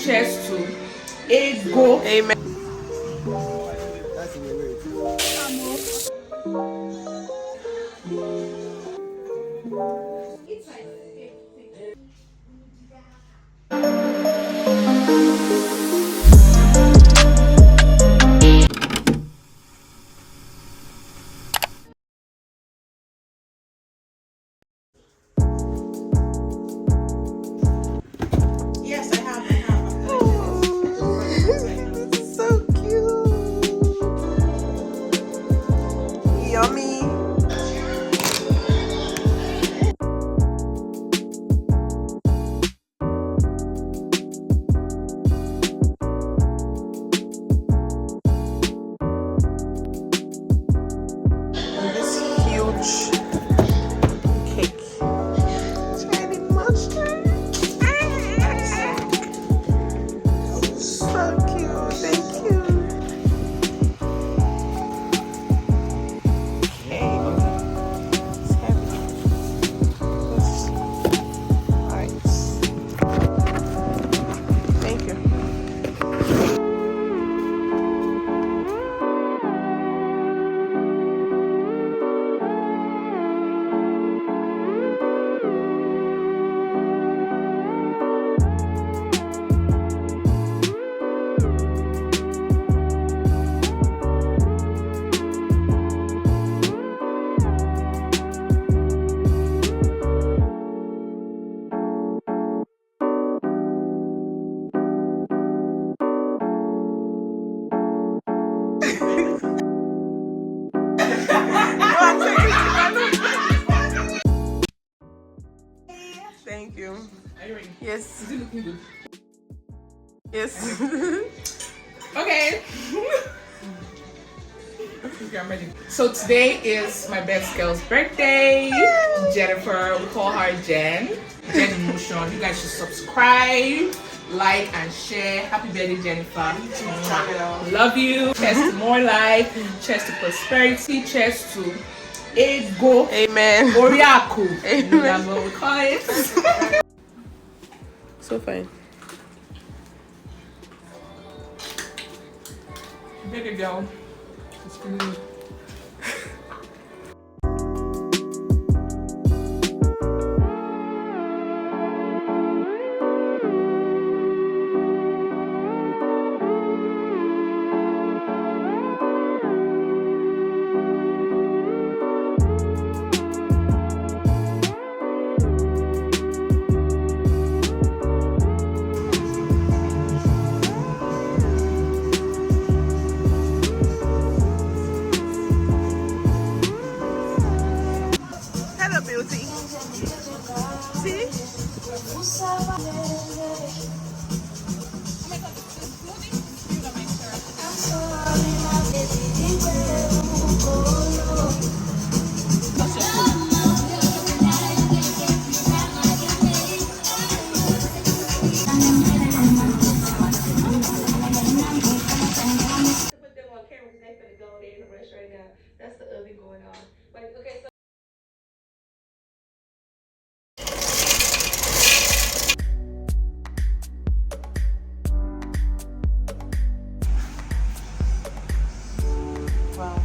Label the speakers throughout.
Speaker 1: cheers to ego.
Speaker 2: Amen.
Speaker 1: Yes, I have.
Speaker 2: This is so cute. Yummy. And this huge cake. Tiny mustard. So cute. Thank you. Okay. It's heavy. Nice. Thank you. Thank you.
Speaker 1: Are you ready?
Speaker 2: Yes.
Speaker 1: Is it looking good?
Speaker 2: Yes.
Speaker 1: Okay. Okay, I'm ready. So today is my best girl's birthday. Jennifer, we call her Jen. Jen Emotion. You guys should subscribe, like, and share. Happy birthday, Jennifer. Love you. Cheers to more life. Cheers to prosperity. Cheers to ego.
Speaker 2: Amen.
Speaker 1: Oriaku.
Speaker 2: Amen.
Speaker 1: That's what we call it.
Speaker 2: So fine.
Speaker 1: Baby girl. It's really...
Speaker 2: Hello, beauty. See?
Speaker 3: Put them on camera because they finna go there in the rush right now. That's the oven going on. But okay, so
Speaker 2: Wow.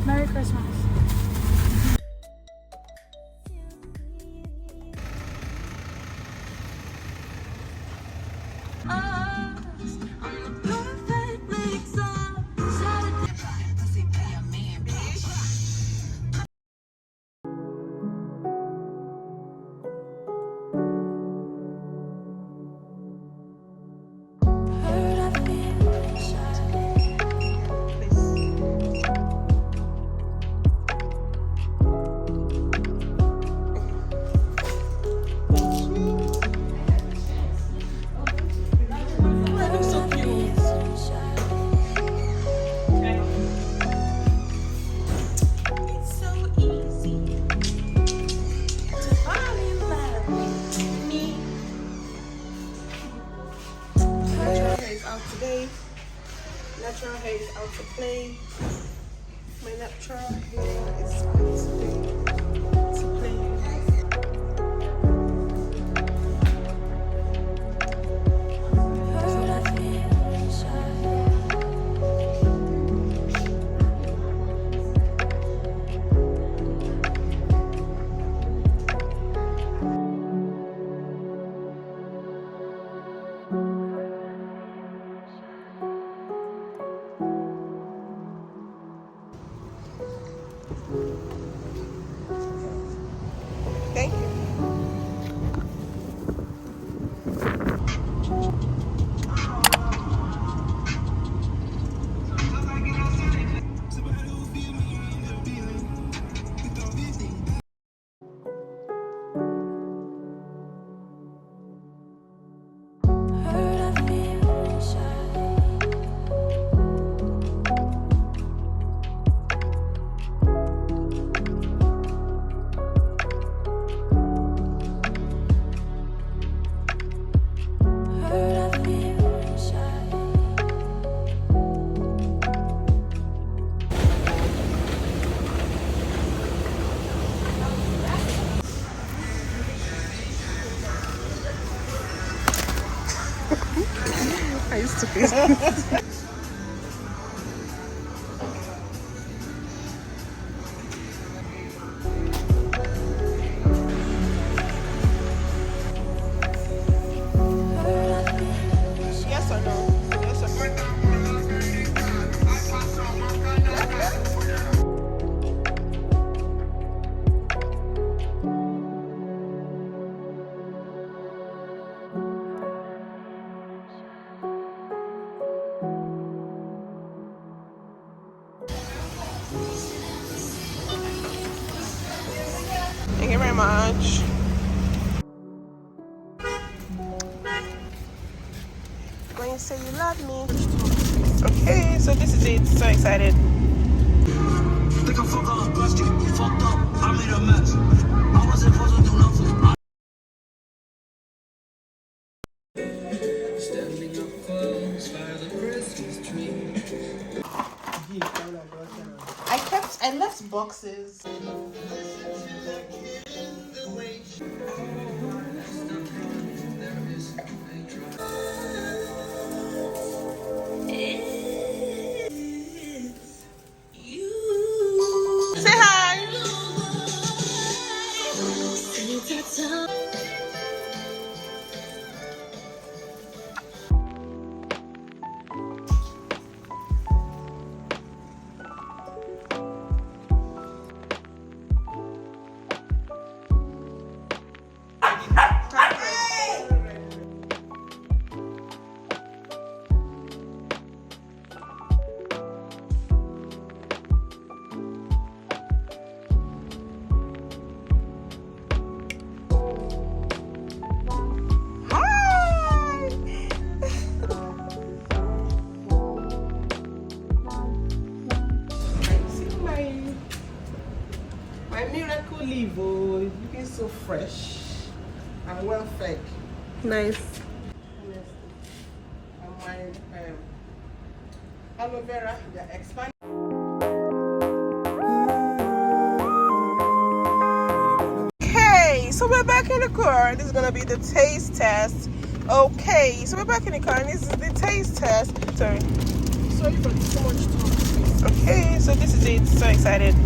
Speaker 4: Merry Christmas.
Speaker 2: Today, natural hair is out to play. My natural hair is out today to play. Thank you. I used to be. Yes or no? Yes or no? Thank you very much. When you say you love me. Okay, so this is it. So excited.
Speaker 5: Think I fuck up, bust you, fucked up, I made a mess. I wasn't supposed to do nothing. Standing up close by the Christmas tree.
Speaker 2: I left boxes. Say hi. My miracle leaf, oh, it's looking so fresh and well fed.
Speaker 6: Nice.
Speaker 2: And my aloe vera, they're expanding. Okay, so we're back in the car. This is gonna be the taste test. Okay, so we're back in the car and this is the taste test. Sorry for too much talk.
Speaker 4: Okay, so this is it. So excited.